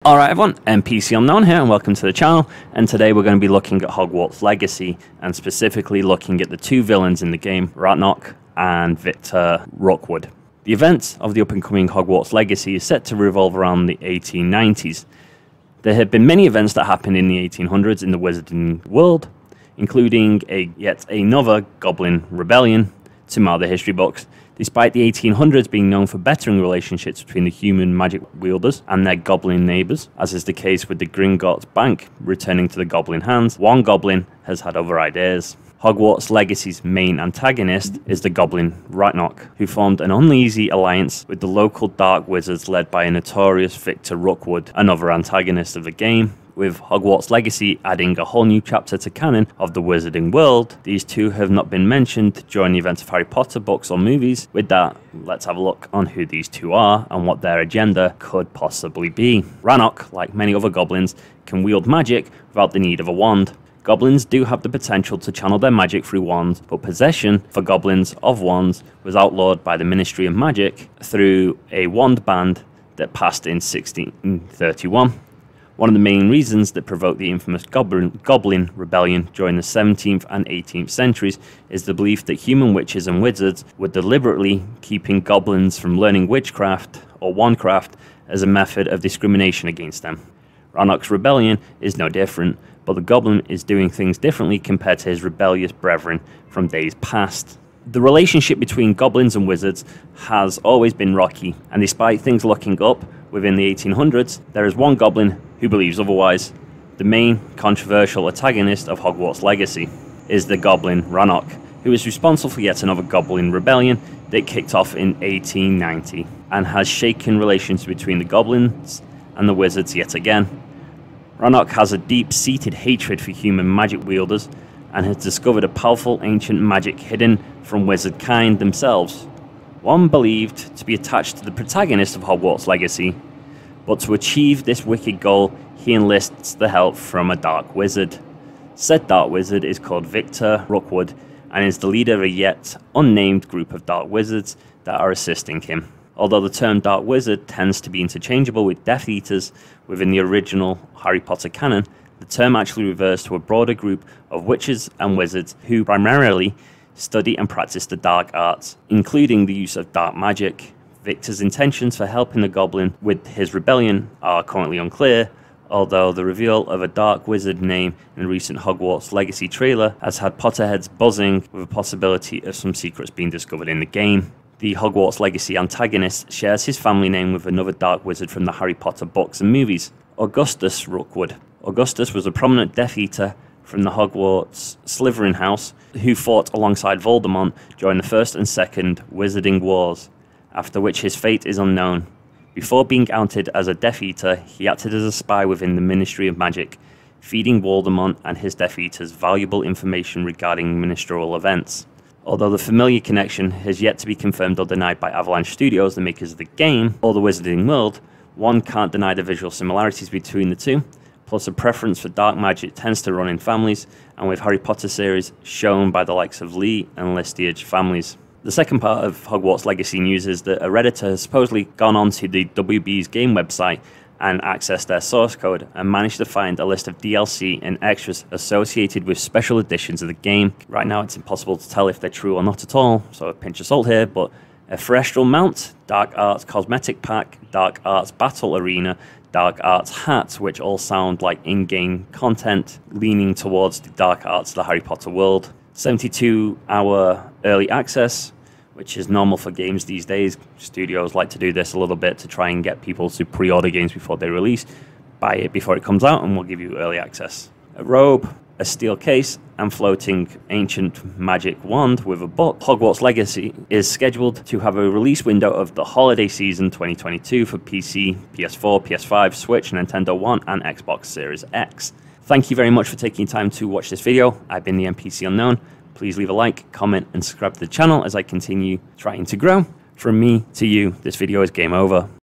Alright everyone, NPC Unknown here and welcome to the channel, and today we're going to be looking at Hogwarts Legacy and specifically looking at the two villains in the game, Ranrok and Victor Rookwood. The events of the up-and-coming Hogwarts Legacy is set to revolve around the 1890s. There have been many events that happened in the 1800s in the wizarding world, including yet another Goblin rebellion to mark the history books, despite the 1800s being known for bettering relationships between the human magic wielders and their goblin neighbours, as is the case with the Gringotts Bank returning to the goblin hands. One goblin has had other ideas. Hogwarts Legacy's main antagonist is the goblin Ranrok, who formed an uneasy alliance with the local dark wizards led by a notorious Victor Rookwood, another antagonist of the game. With Hogwarts Legacy adding a whole new chapter to canon of the wizarding world, these two have not been mentioned during the events of Harry Potter books or movies. With that, let's have a look on who these two are and what their agenda could possibly be. Ranrok, like many other goblins, can wield magic without the need of a wand. Goblins do have the potential to channel their magic through wands, but possession for goblins of wands was outlawed by the Ministry of Magic through a wand ban that passed in 1631. One of the main reasons that provoked the infamous Goblin rebellion during the 17th and 18th centuries is the belief that human witches and wizards were deliberately keeping goblins from learning witchcraft or wandcraft as a method of discrimination against them. Ranrok's rebellion is no different, but the goblin is doing things differently compared to his rebellious brethren from days past. The relationship between goblins and wizards has always been rocky, and despite things looking up within the 1800s, there is one goblin who believes otherwise. The main controversial antagonist of Hogwarts Legacy is the goblin Ranrok, who is responsible for yet another goblin rebellion that kicked off in 1890 and has shaken relations between the goblins and the wizards yet again. Ranrok has a deep-seated hatred for human magic wielders and has discovered a powerful ancient magic hidden from wizard kind themselves, one believed to be attached to the protagonist of Hogwarts Legacy. But to achieve this wicked goal, he enlists the help from a dark wizard. Said dark wizard is called Victor Rookwood and is the leader of a yet unnamed group of dark wizards that are assisting him. Although the term dark wizard tends to be interchangeable with Death Eaters within the original Harry Potter canon, the term actually refers to a broader group of witches and wizards who primarily study and practice the dark arts, including the use of dark magic. Victor's intentions for helping the goblin with his rebellion are currently unclear, although the reveal of a dark wizard name in a recent Hogwarts Legacy trailer has had Potterheads buzzing with a possibility of some secrets being discovered in the game. The Hogwarts Legacy antagonist shares his family name with another dark wizard from the Harry Potter books and movies, Augustus Rookwood. Augustus was a prominent Death Eater from the Hogwarts Slytherin house who fought alongside Voldemort during the First and Second Wizarding Wars, after which his fate is unknown. Before being outed as a Death Eater, he acted as a spy within the Ministry of Magic, feeding Voldemort and his Death Eaters valuable information regarding ministerial events. Although the familiar connection has yet to be confirmed or denied by Avalanche Studios, the makers of the game, or the Wizarding world, one can't deny the visual similarities between the two, plus a preference for dark magic tends to run in families, and with Harry Potter series shown by the likes of Lee and Listiage families. The second part of Hogwarts Legacy news is that a Redditor has supposedly gone onto the WB's game website and accessed their source code and managed to find a list of DLC and extras associated with special editions of the game. Right now it's impossible to tell if they're true or not at all, so a pinch of salt here, but a Terrestrial Mount, Dark Arts Cosmetic Pack, Dark Arts Battle Arena, Dark Arts Hat, which all sound like in-game content leaning towards the Dark Arts of the Harry Potter world. 72-hour early access, which is normal for games these days. Studios like to do this a little bit to try and get people to pre-order games before they release. Buy it before it comes out and we'll give you early access. A robe, a steel case, and floating ancient magic wand with a book. Hogwarts Legacy is scheduled to have a release window of the holiday season 2022 for PC, PS4, PS5, Switch, Nintendo One, and Xbox Series X. Thank you very much for taking time to watch this video. I've been the NPC Unknown. Please leave a like, comment, and subscribe to the channel as I continue trying to grow. From me to you, this video is game over.